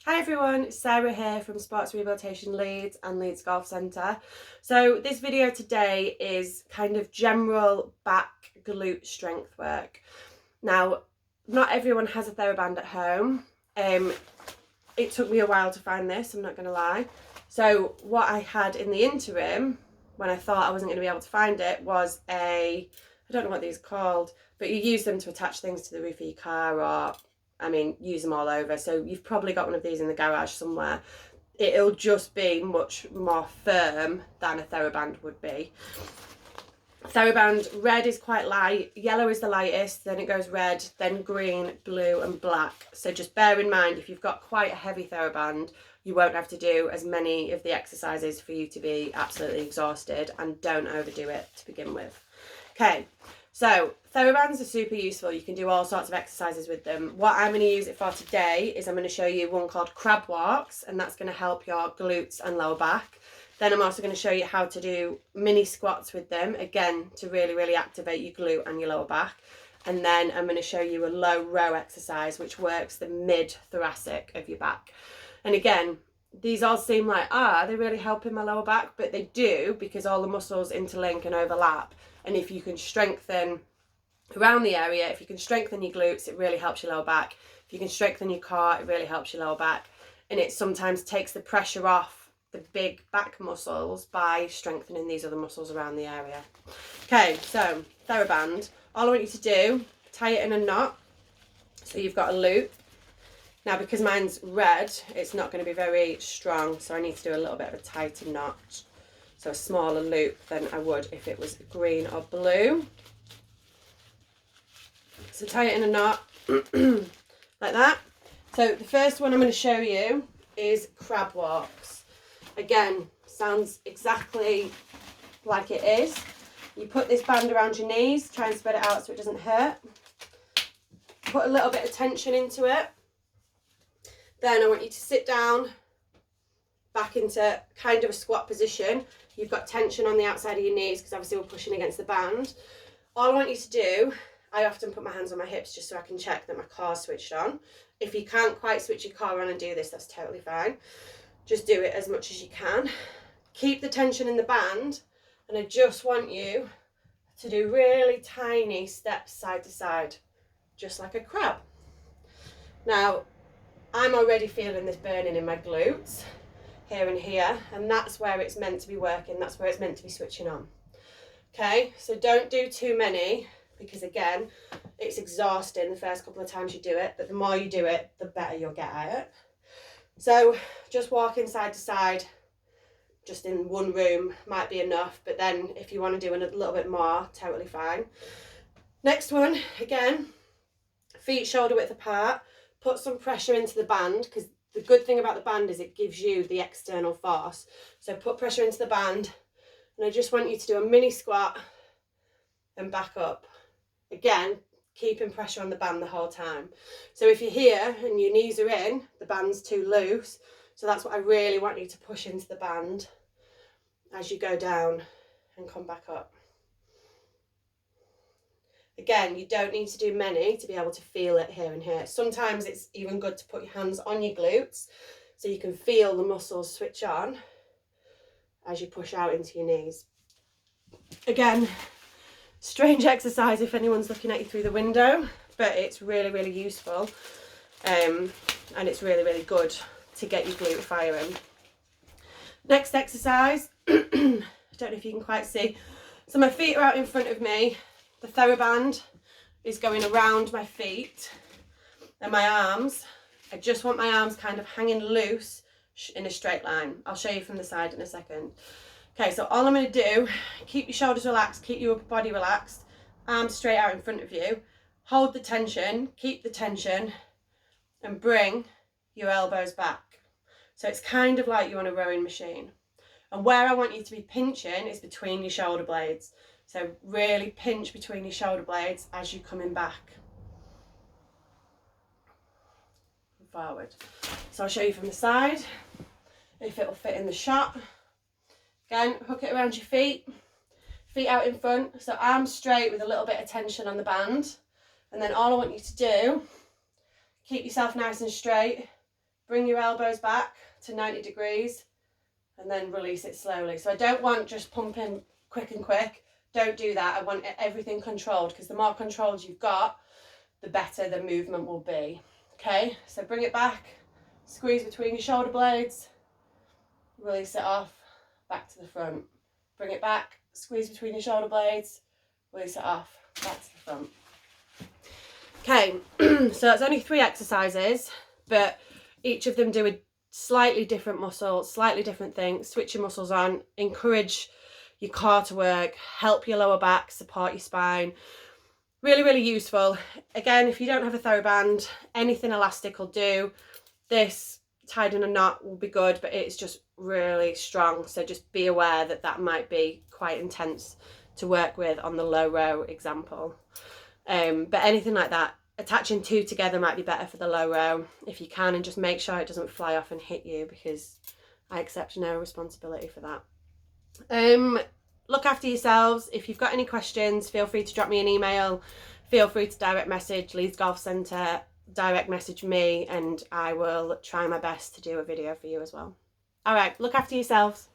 Hi everyone, it's Sarah here from Sports Rehabilitation Leeds and Leeds Golf Centre. So this video today is kind of general back glute strength work. Now, not everyone has a TheraBand at home. It took me a while to find this, I'm not going to lie. So what I had in the interim, when I thought I wasn't going to be able to find it, was I don't know what these are called, but you use them to attach things to the roof of your car, or use them all over. So you've probably got one of these in the garage somewhere. It'll just be much more firm than a TheraBand would be. TheraBand red is quite light, yellow is the lightest, then it goes red, then green, blue and black. So just bear in mind, if you've got quite a heavy TheraBand, you won't have to do as many of the exercises for you to be absolutely exhausted, and don't overdo it to begin with. Okay, so TheraBands are super useful. You can do all sorts of exercises with them. What I'm going to use it for today is I'm going to show you one called crab walks, and that's going to help your glutes and lower back. Then I'm also going to show you how to do mini squats with them, again, to really activate your glute and your lower back. And then I'm going to show you a low row exercise, which works the mid-thoracic of your back. And again, these all seem like, they're really helping my lower back, but they do, because all the muscles interlink and overlap. And if you can strengthen around the area, if you can strengthen your glutes, it really helps your lower back. If you can strengthen your core, it really helps your lower back. And it sometimes takes the pressure off the big back muscles by strengthening these other muscles around the area. Okay, so TheraBand, all I want you to do, tie it in a knot so you've got a loop. Now, because mine's red, it's not going to be very strong, so I need to do a little bit of a tighter knot, so a smaller loop than I would if it was green or blue. So tie it in a knot like that. So the first one I'm going to show you is crab walks. Again, sounds exactly like it is. You put this band around your knees, try and spread it out so it doesn't hurt. Put a little bit of tension into it. Then I want you to sit down back into kind of a squat position. You've got tension on the outside of your knees because obviously we're pushing against the band. All I want you to do, I often put my hands on my hips just so I can check that my core's switched on. If you can't quite switch your core on and do this, that's totally fine. Just do it as much as you can. Keep the tension in the band, and I just want you to do really tiny steps side to side, just like a crab. Now, I'm already feeling this burning in my glutes, here and here, and that's where it's meant to be working, that's where it's meant to be switching on. Okay, so don't do too many, because again, it's exhausting the first couple of times you do it, but the more you do it, the better you'll get at it. So just walking side to side, just in one room might be enough, but then if you want to do a little bit more, totally fine. Next one, again, feet shoulder width apart, put some pressure into the band, because the good thing about the band is it gives you the external force. So put pressure into the band, and I just want you to do a mini squat and back up. Again, keeping pressure on the band the whole time. So if you're here and your knees are in, the band's too loose. So that's what I really want you to push into the band as you go down and come back up. Again, you don't need to do many to be able to feel it here and here. Sometimes it's even good to put your hands on your glutes so you can feel the muscles switch on as you push out into your knees. Again, strange exercise if anyone's looking at you through the window, but it's really useful, and it's really good to get your glute firing. Next exercise, I don't know if you can quite see, so my feet are out in front of me, the TheraBand is going around my feet and my arms. I just want my arms kind of hanging loose in a straight line. I'll show you from the side in a second. Okay, so all I'm going to do, keep your shoulders relaxed, keep your upper body relaxed, arms straight out in front of you, hold the tension, keep the tension, and bring your elbows back. So it's kind of like you're on a rowing machine. And where I want you to be pinching is between your shoulder blades. So really pinch between your shoulder blades as you're coming back. Forward. So I'll show you from the side, if it'll fit in the shot. Again, hook it around your feet out in front, so arms straight with a little bit of tension on the band. And then all I want you to do, keep yourself nice and straight, Bring your elbows back to 90 degrees and then release it slowly. So I don't want just pumping quick and quick. Don't do that. I want everything controlled, because the more controlled you've got, the better the movement will be. Okay, so bring it back, squeeze between your shoulder blades, release it off, back to the front. Bring it back, squeeze between your shoulder blades, release it off, back to the front. Okay, so that's only 3 exercises, but each of them do a slightly different muscle, slightly different thing. Switch your muscles on, encourage your core to work, help your lower back, support your spine. Really, really useful. Again, if you don't have a TheraBand, anything elastic will do. This tied in a knot will be good, but it's just really strong. So just be aware that that might be quite intense to work with on the low row example. But anything like that, attaching 2 together might be better for the low row if you can, and just make sure it doesn't fly off and hit you, because I accept no responsibility for that. Look after yourselves. If you've got any questions, feel free to drop me an email. Feel free to direct message Leeds Golf Centre, direct message me, and I will try my best to do a video for you as well. All right, look after yourselves.